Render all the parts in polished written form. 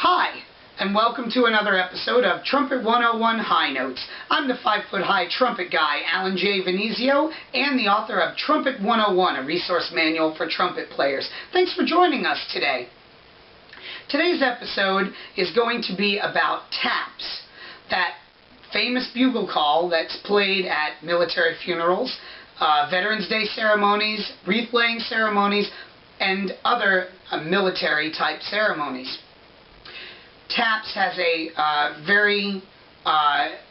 Hi, and welcome to another episode of Trumpet 101 High Notes. I'm the 5-foot high trumpet guy, Alan J. Venezio, and the author of Trumpet 101, a resource manual for trumpet players. Thanks for joining us today. Today's episode is going to be about taps, that famous bugle call that's played at military funerals, Veterans Day ceremonies, wreath-laying ceremonies, and other military-type ceremonies. Taps has a very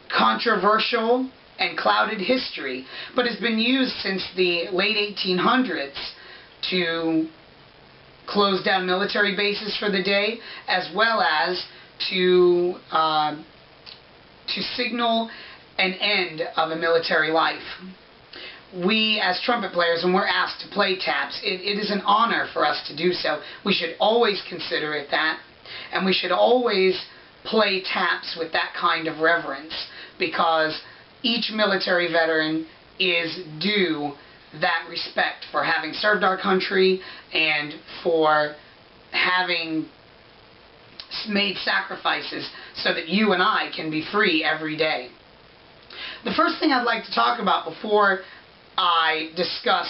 controversial and clouded history, but has been used since the late 1800s to close down military bases for the day, as well as to signal an end of a military life. We, as trumpet players, when we're asked to play taps, it is an honor for us to do so. We should always consider it that. And we should always play taps with that kind of reverence, because each military veteran is due that respect for having served our country and for having made sacrifices so that you and I can be free every day. The first thing I'd like to talk about before I discuss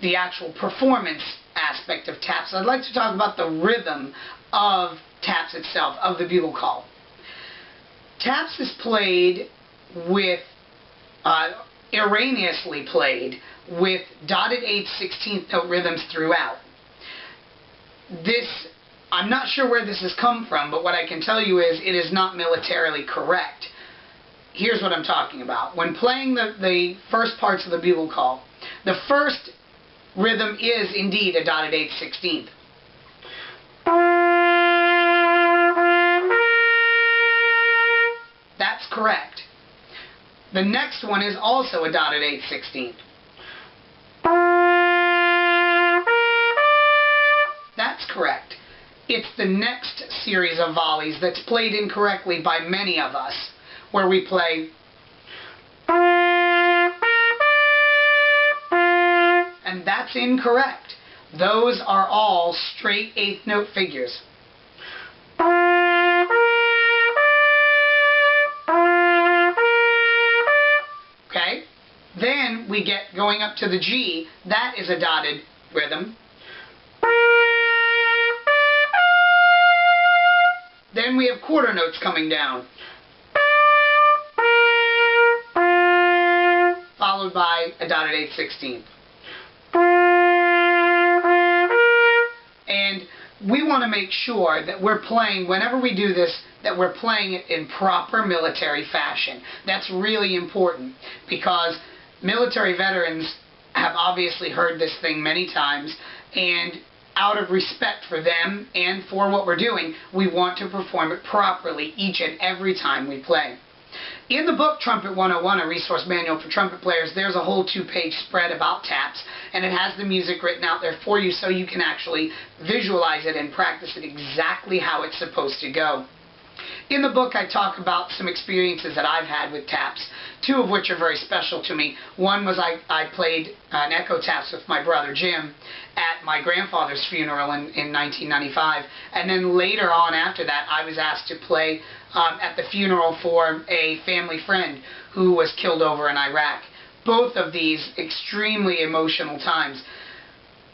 the actual performance aspect of taps, I'd like to talk about the rhythm of taps itself, of the bugle call. Taps is played with, erroneously played, with dotted 8th, 16th note rhythms throughout. This, I'm not sure where this has come from, but what I can tell you is it is not militarily correct. Here's what I'm talking about. When playing the first parts of the bugle call, the first rhythm is indeed a dotted 8th, 16th. That's correct. The next one is also a dotted 8th, 16th. That's correct. It's the next series of volleys that's played incorrectly by many of us, where we play, and that's incorrect. Those are all straight 8th note figures. Okay? Then we get going up to the G. That is a dotted rhythm. Then we have quarter notes coming down, followed by a dotted 8th, 16th. And we want to make sure that we're playing, whenever we do this, that we're playing it in proper military fashion. That's really important, because military veterans have obviously heard this thing many times, and out of respect for them and for what we're doing, we want to perform it properly each and every time we play. In the book Trumpet 101, a resource manual for trumpet players, there's a whole 2-page spread about taps, and it has the music written out there for you so you can actually visualize it and practice it exactly how it's supposed to go. In the book, I talk about some experiences that I've had with taps, 2 of which are very special to me. One was I played an echo taps with my brother Jim at my grandfather's funeral in 1995, and then later on after that I was asked to play at the funeral for a family friend who was killed over in Iraq. Both of these extremely emotional times.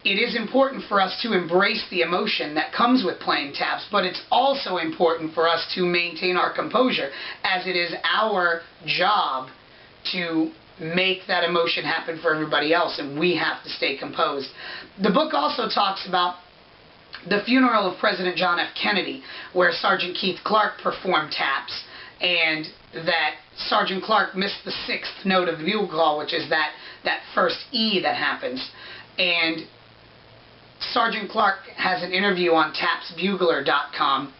It is important for us to embrace the emotion that comes with playing taps, but it's also important for us to maintain our composure, as it is our job to make that emotion happen for everybody else, and we have to stay composed. The book also talks about the funeral of President John F. Kennedy, where Sergeant Keith Clark performed taps, and that Sergeant Clark missed the 6th note of the bugle call, which is that first E that happens. And Sergeant Clark has an interview on tapsbugler.com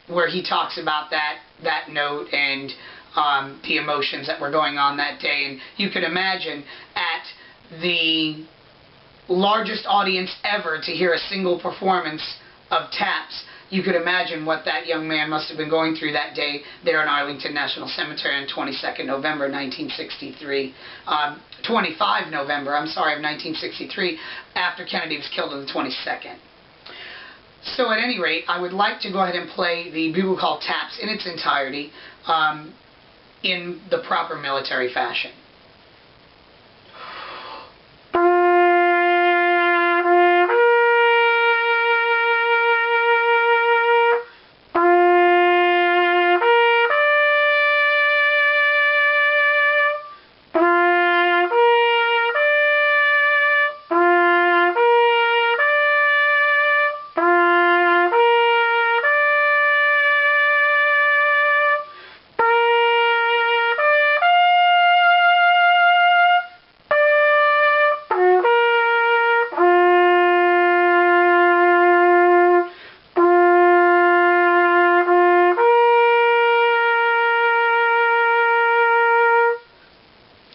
where he talks about that note and the emotions that were going on that day. And you can imagine, at the largest audience ever to hear a single performance of taps, you could imagine what that young man must have been going through that day there in Arlington National Cemetery on 22nd November 1963. 25 November, I'm sorry, of 1963, after Kennedy was killed on the 22nd. So at any rate, I would like to go ahead and play the bugle call taps in its entirety in the proper military fashion.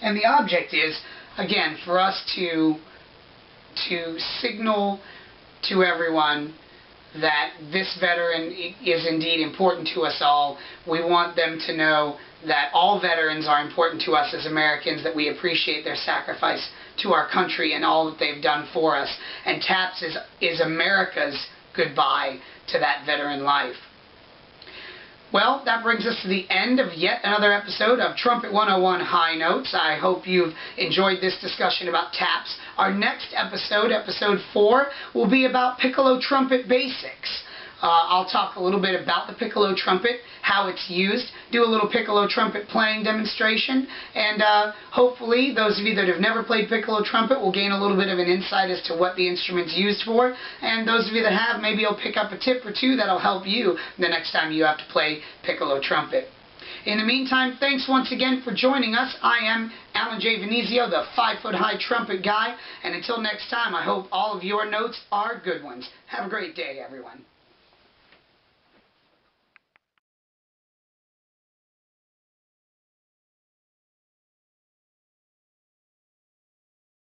And the object is, again, for us to signal to everyone that this veteran is indeed important to us all. We want them to know that all veterans are important to us as Americans, that we appreciate their sacrifice to our country and all that they've done for us. And taps is America's goodbye to that veteran life. Well, that brings us to the end of yet another episode of Trumpet 101 High Notes. I hope you've enjoyed this discussion about taps. Our next episode, episode 4, will be about piccolo trumpet basics. I'll talk a little bit about the piccolo trumpet, how it's used, do a little piccolo trumpet playing demonstration, and hopefully those of you that have never played piccolo trumpet will gain a little bit of an insight as to what the instrument's used for, and those of you that have, maybe you'll pick up a tip or two that'll help you the next time you have to play piccolo trumpet. In the meantime, thanks once again for joining us. I am Alan J. Venezio, the 5-foot high trumpet guy, and until next time, I hope all of your notes are good ones. Have a great day, everyone.